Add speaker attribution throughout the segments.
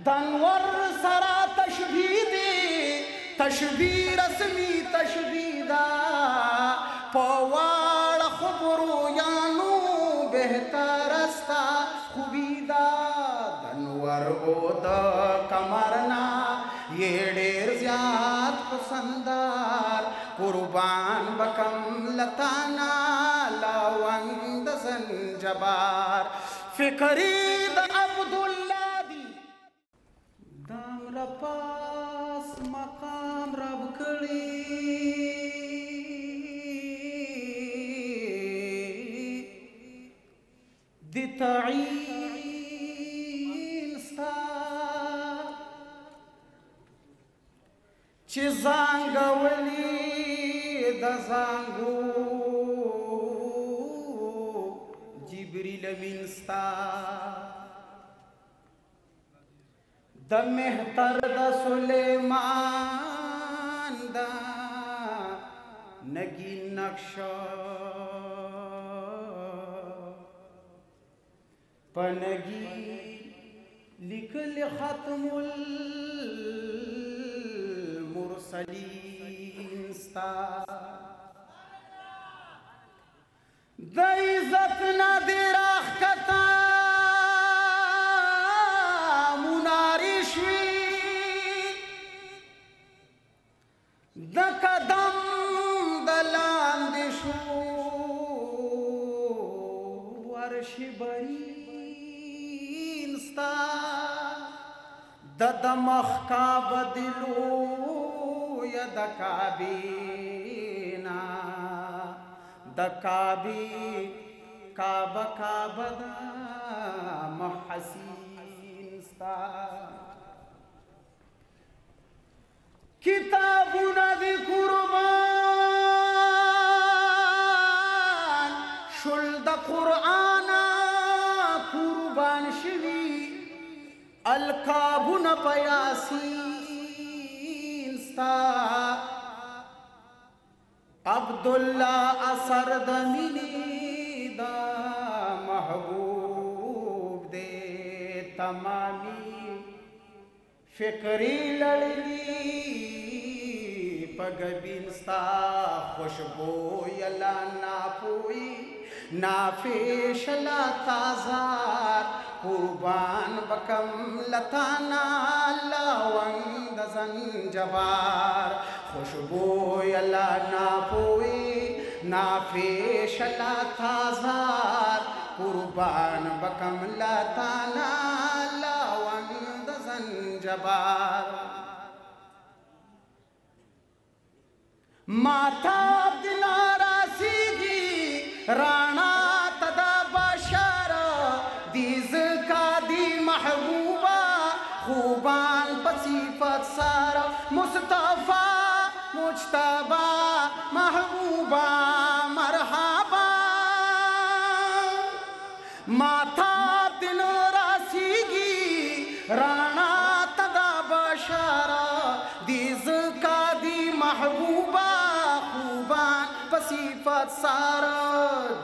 Speaker 1: دنور سرا تشبیه دی تشبیه رسمی تشبیه دا پوار خبرو یانو بہتر استا خوبی دا دنور او دا کمرنا یہ ډیر زیاد پسندار قربان بکم لتانا لاوند زنجبار فکری دا عبداللہ دی دام رپاس مقام رب کری دی تعین ستا چی زانگولی دا زانگو جبریل امین ستا دا مہتر دا سلیمان دا نگی نقشا پنگی لکل ختم المرسلین ستا دا عزت نا دیر آخکتا دا قدم دلان دشو ورش برین ستا دا دمخ کا بدلو یا دا کابینا دا کابی کعبہ کعبہ دا محسین ستا کتابنا دی قربان شل دا قرآن قربان شوی القابنا پیاسین ستا عبداللہ اثر دا منی دا محبوب دے تمامی فکری لڑلی پگبین ستا خوشبو یلا ناپوئی نافیش لا تازار قربان بکم لتانا لاوند زنجبار خوشبو یلا ناپوئی نافیش لا تازار قربان بکم لتانا لاوند زنجبار ماتاب دلارا سیگی رانا تدا باشارا دیز کا دی محبوبا خوبان پسیفت سارا مصطفیٰ مجتبہ محبوبا مرحبا ماتاب دلارا سیگی رانا تدا باشارا دیز کا دی محبوبا خوبان پسیفت سارا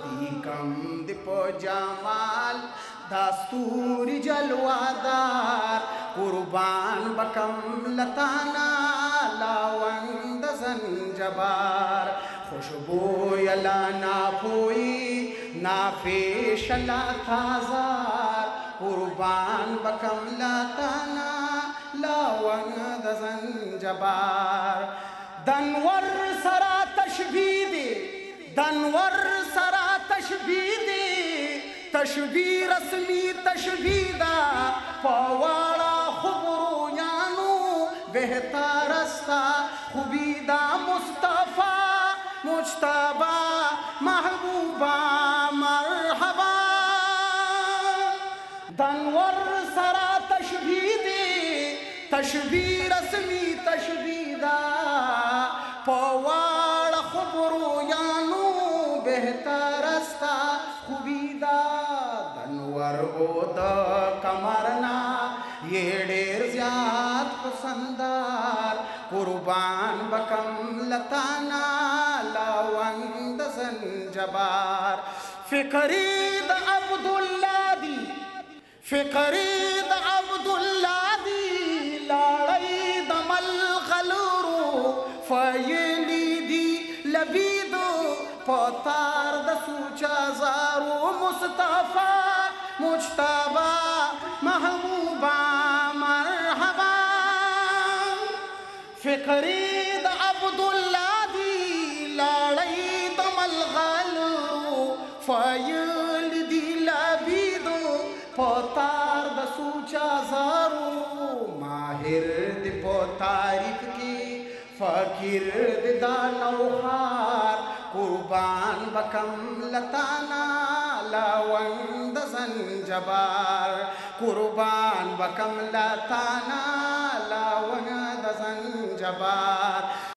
Speaker 1: دی کم دی پو جمال داستوری جلوادار قربان بکم لتانا لاوند زنجبار خوشبو یلا ناپوئی نافیش لا تازار قربان بکم لتانا لاوند زنجبار دنور سرا تشبیه دی دنور سرا تشبیه دی تشبیه رسمی تشبیه دا پوارا خبرو یانو بہتر استا خوبی دا مصطفیٰ مجتبہ محبوبہ مرحبا دنور سرا تشبیه دی تشبیه رسمی تشبیه دا پوار خبرو یانو بہتر استا خوبی دا دنور او دا کمرنا یہ ډیر زیاد پسندار قربان بکم لتانا لاوند زنجبار فکری دا عبداللہ دی فکری دا عبداللہ دی لبید پتار د سوچا زارو مصطفى مجتبى محبوبا مرحبا فکری د عبدالله دی لاړی د ملغلرو فایل دی لبید پتار د سوچا زارو ماهر دی په تعریف کی فقیر دی دانوخار قربان بکم لتانا لاوند زنجبار قربان بکم لتانا لاوند زنجبار